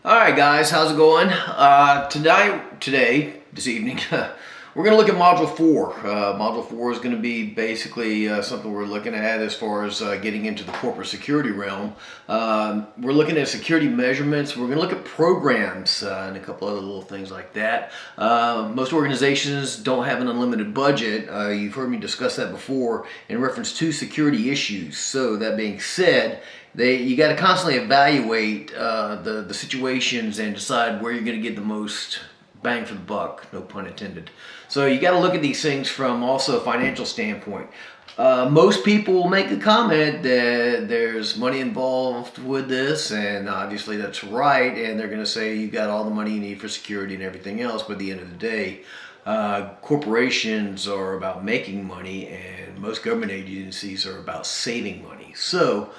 Alright guys, how's it going? This evening, we're going to look at Module 4. Module 4 is going to be basically something we're looking at as far as getting into the corporate security realm. We're looking at security measurements. We're going to look at programs and a couple other little things like that. Most organizations don't have an unlimited budget. You've heard me discuss that before in reference to security issues. So that being said, you got to constantly evaluate the situations and decide where you're going to get the most bang for the buck, no pun intended. So you got to look at these things from also a financial standpoint. Most people will make the comment that there's money involved with this, and obviously that's right, and they're going to say you got all the money you need for security and everything else, but at the end of the day, corporations are about making money, and most government agencies are about saving money. So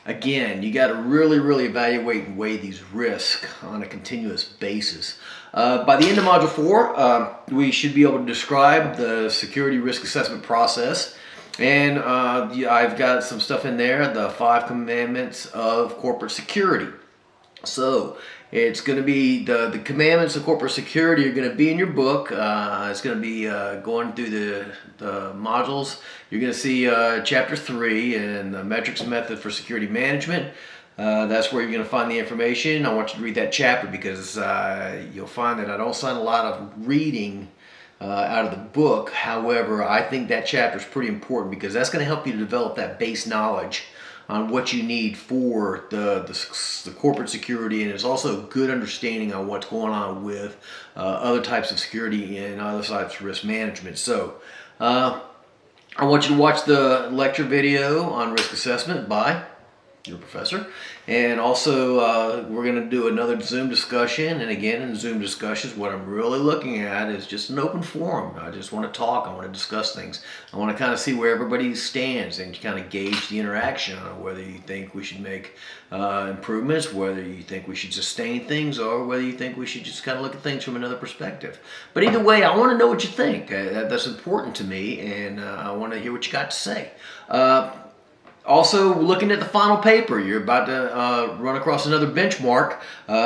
again, you got to really evaluate and weigh these risks on a continuous basis. By the end of Module 4, we should be able to describe the security risk assessment process. And I've got some stuff in there, the 5 commandments of corporate security. So it's going to be the commandments of corporate security are going to be in your book. It's going to be going through the modules. You're going to see chapter 3 and the metrics method for security management. That's where you're going to find the information. I want you to read that chapter because you'll find that I don't sign a lot of reading out of the book. However, I think that chapter is pretty important because that's going to help you to develop that base knowledge on what you need for the corporate security, and it's also a good understanding on what's going on with other types of security and other types of risk management. So I want you to watch the lecture video on risk assessment by your professor, and also we're going to do another Zoom discussion. And again, in Zoom discussions, what I'm really looking at is just an open forum. I just want to talk. I want to discuss things. I want to kind of see where everybody stands and kind of gauge the interaction on whether you think we should make improvements, whether you think we should sustain things, or whether you think we should just kind of look at things from another perspective. But either way, I want to know what you think. That's important to me, and I want to hear what you got to say. Also, looking at the final paper, you're about to run across another benchmark.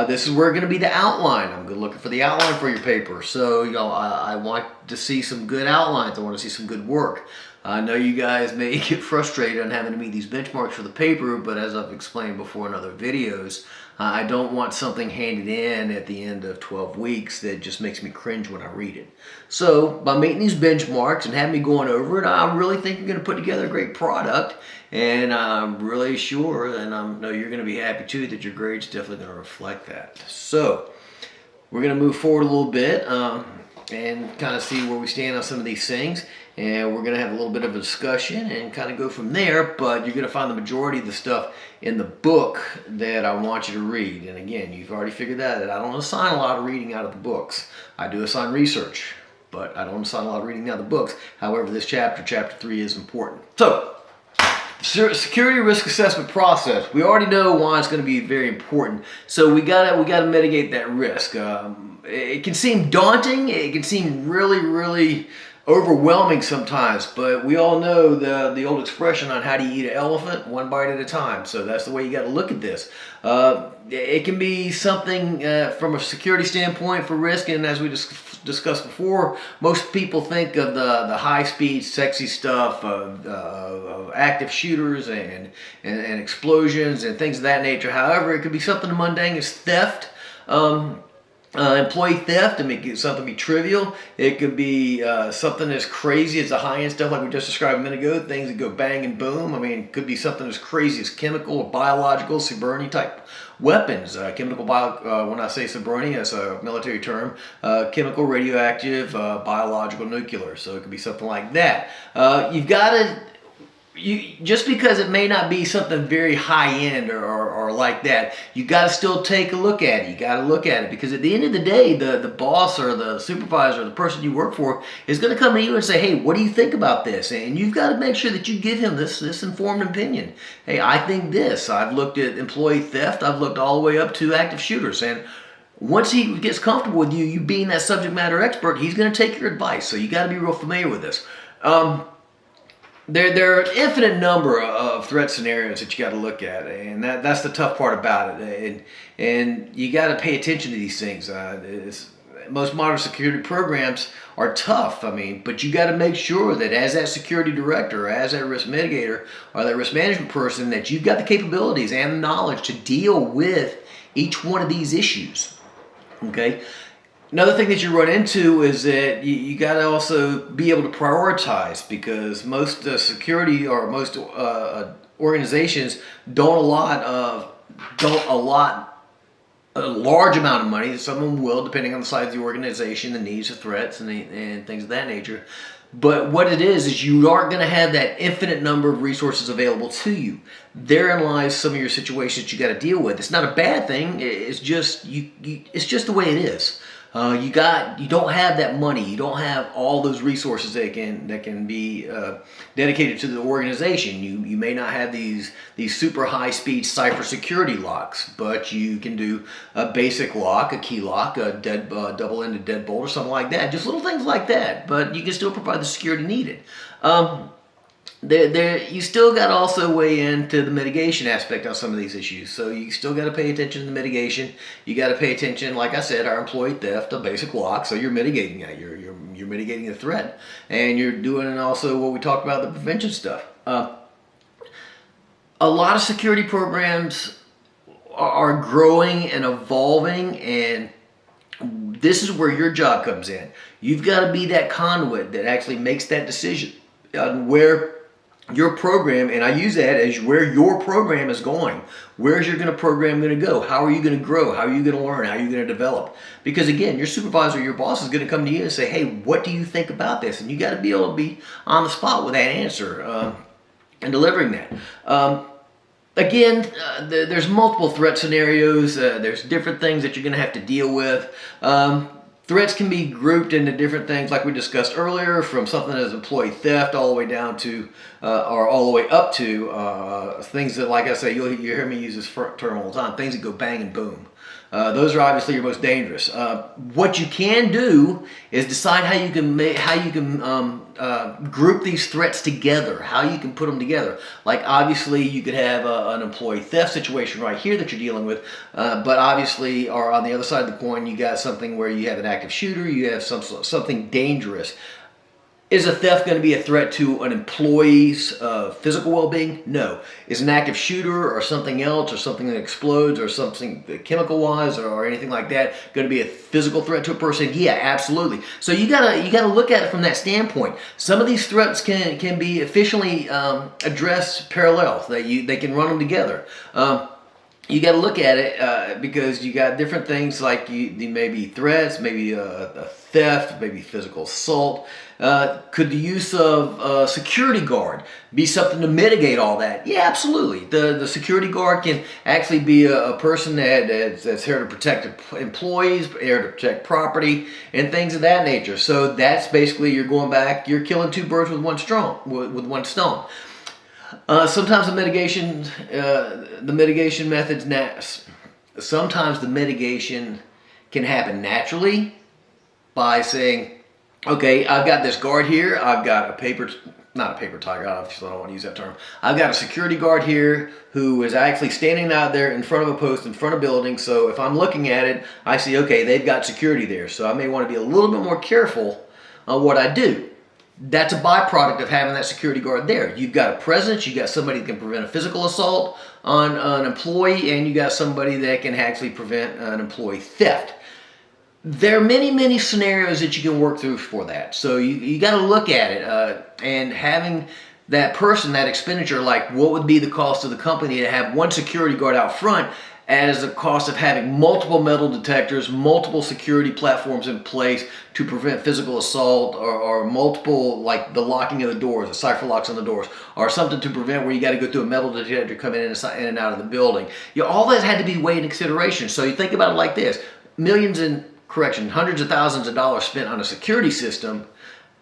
This is where going to be the outline. I'm looking for the outline for your paper. So, I want to see some good outlines. I want to see some good work. I know you guys may get frustrated on having to meet these benchmarks for the paper, but as I've explained before in other videos, I don't want something handed in at the end of 12 weeks that just makes me cringe when I read it. So, by meeting these benchmarks and having me going over it, I really think you're going to put together a great product. And I'm really sure, and I know you're going to be happy too, that your grade's definitely going to reflect that. So, we're going to move forward a little bit and kind of see where we stand on some of these things. And we're going to have a little bit of a discussion and kind of go from there. But you're going to find the majority of the stuff in the book that I want you to read. And again, you've already figured that I don't assign a lot of reading out of the books. I do assign research, but I don't assign a lot of reading out of the books. However, this chapter 3, is important. So, security risk assessment process. We already know why it's going to be very important. So we gotta mitigate that risk. It can seem daunting. It can seem really overwhelming sometimes. But we all know the old expression on how do you eat an elephant, one bite at a time. So that's the way you got to look at this. It can be something from a security standpoint for risk, and as we discussed before, most people think of the high-speed, sexy stuff of active shooters and explosions and things of that nature. However, it could be something as mundane as theft. Employee theft. I mean, something be trivial. It could be something as crazy as the high-end stuff like we just described a minute ago, things that go bang and boom. I mean, it could be something as crazy as chemical or biological, Cyberni type weapons. When I say Cyberni, that's a military term, chemical, radioactive, biological, nuclear. So it could be something like that. You've got to... just because it may not be something very high-end or like that, you got to still take a look at it. You got to look at it because at the end of the day, the boss or the supervisor or the person you work for is going to come to you and say, hey, what do you think about this? And you've got to make sure that you give him this informed opinion. Hey, I think this. I've looked at employee theft. I've looked all the way up to active shooters. And once he gets comfortable with you being that subject matter expert, he's going to take your advice. So you got to be real familiar with this. there are an infinite number of threat scenarios that you got to look at, and that's the tough part about it. And you got to pay attention to these things. Most modern security programs are tough. I mean, but you got to make sure that as that security director, or as that risk mitigator, or that risk management person, that you've got the capabilities and the knowledge to deal with each one of these issues. Okay. Another thing that you run into is that you got to also be able to prioritize, because most security or most organizations don't allot a large amount of money. Some of them will, depending on the size of the organization, the needs, the threats, and things of that nature. But what it is you aren't going to have that infinite number of resources available to you. Therein lies some of your situations that you got to deal with. It's not a bad thing. It's just it's just the way it is. You don't have that money. You don't have all those resources that can be dedicated to the organization. You may not have these super high speed cipher security locks, but you can do a basic lock, a key lock, a double-ended deadbolt, or something like that. Just little things like that, but you can still provide the security needed. You still got to also weigh into the mitigation aspect on some of these issues. So you still got to pay attention to the mitigation. You got to pay attention, like I said, our employee theft, a basic lock. So you're mitigating that. You're mitigating the threat, and you're doing also what we talked about, the prevention stuff. A lot of security programs are growing and evolving, and this is where your job comes in. You've got to be that conduit that actually makes that decision on where your program, and I use that as where your program is going. Where's your program going to go? How are you going to grow? How are you going to learn? How are you going to develop? Because again, your supervisor, your boss is going to come to you and say, hey, what do you think about this? And you got to be able to be on the spot with that answer and delivering that. Again, there's multiple threat scenarios. There's different things that you're going to have to deal with. Threats can be grouped into different things, like we discussed earlier, from something as employee theft all the way down to, or all the way up to things that, like I say, you hear me use this term all the time, things that go bang and boom. Those are obviously your most dangerous. What you can do is decide how you can group these threats together, how you can put them together. Like obviously you could have an employee theft situation right here that you're dealing with, but obviously, or on the other side of the coin, you got something where you have an active shooter, you have something dangerous. Is a theft going to be a threat to an employee's physical well-being? No. Is an active shooter or something else, or something that explodes, or something chemical-wise, or anything like that, going to be a physical threat to a person? Yeah, absolutely. So you gotta look at it from that standpoint. Some of these threats can be efficiently addressed parallel. They can run them together. You got to look at it because you got different things, like maybe threats, maybe a theft, maybe physical assault. Could the use of a security guard be something to mitigate all that? Yeah, absolutely. The security guard can actually be a person that's here to protect employees, here to protect property, and things of that nature. So that's basically, you're killing two birds with one stone. Sometimes the mitigation methods, sometimes the mitigation can happen naturally by saying, okay, I've got this guard here, I've got not a paper tiger, obviously I don't want to use that term. I've got a security guard here who is actually standing out there in front of a post, in front of a building, so if I'm looking at it, I see, okay, they've got security there, so I may want to be a little bit more careful on what I do. That's a byproduct of having that security guard there. You've got a presence, you got somebody that can prevent a physical assault on an employee, and you got somebody that can actually prevent an employee theft. There are many, many scenarios that you can work through for that. So you got to look at it and having that person, that expenditure, like what would be the cost of the company to have one security guard out front, as the cost of having multiple metal detectors, multiple security platforms in place to prevent physical assault, or multiple, like the locking of the doors, the cipher locks on the doors, or something to prevent where you got to go through a metal detector coming in and out of the building. All that had to be weighed in consideration. So you think about it like this: hundreds of thousands of dollars spent on a security system,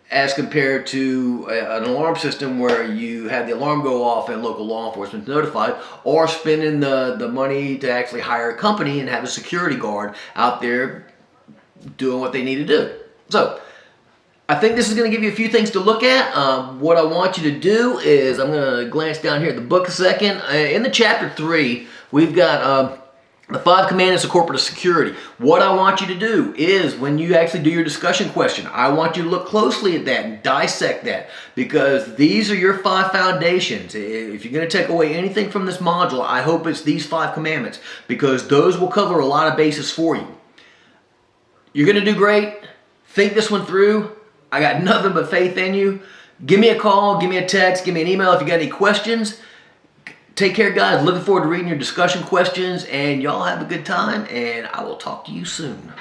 as compared to an alarm system where you have the alarm go off and local law enforcement notified, or spending the money to actually hire a company and have a security guard out there doing what they need to do. So I think this is going to give you a few things to look at. What I want you to do is, I'm going to glance down here at the book a second. In the chapter 3, we've got the 5 commandments of corporate security. What I want you to do is, when you actually do your discussion question, I want you to look closely at that and dissect that, because these are your 5 foundations. If you're going to take away anything from this module, I hope it's these 5 commandments, because those will cover a lot of bases for you. You're going to do great. Think this one through. I got nothing but faith in you. Give me a call, give me a text, give me an email if you got any questions. Take care, guys. Looking forward to reading your discussion questions, and y'all have a good time, and I will talk to you soon.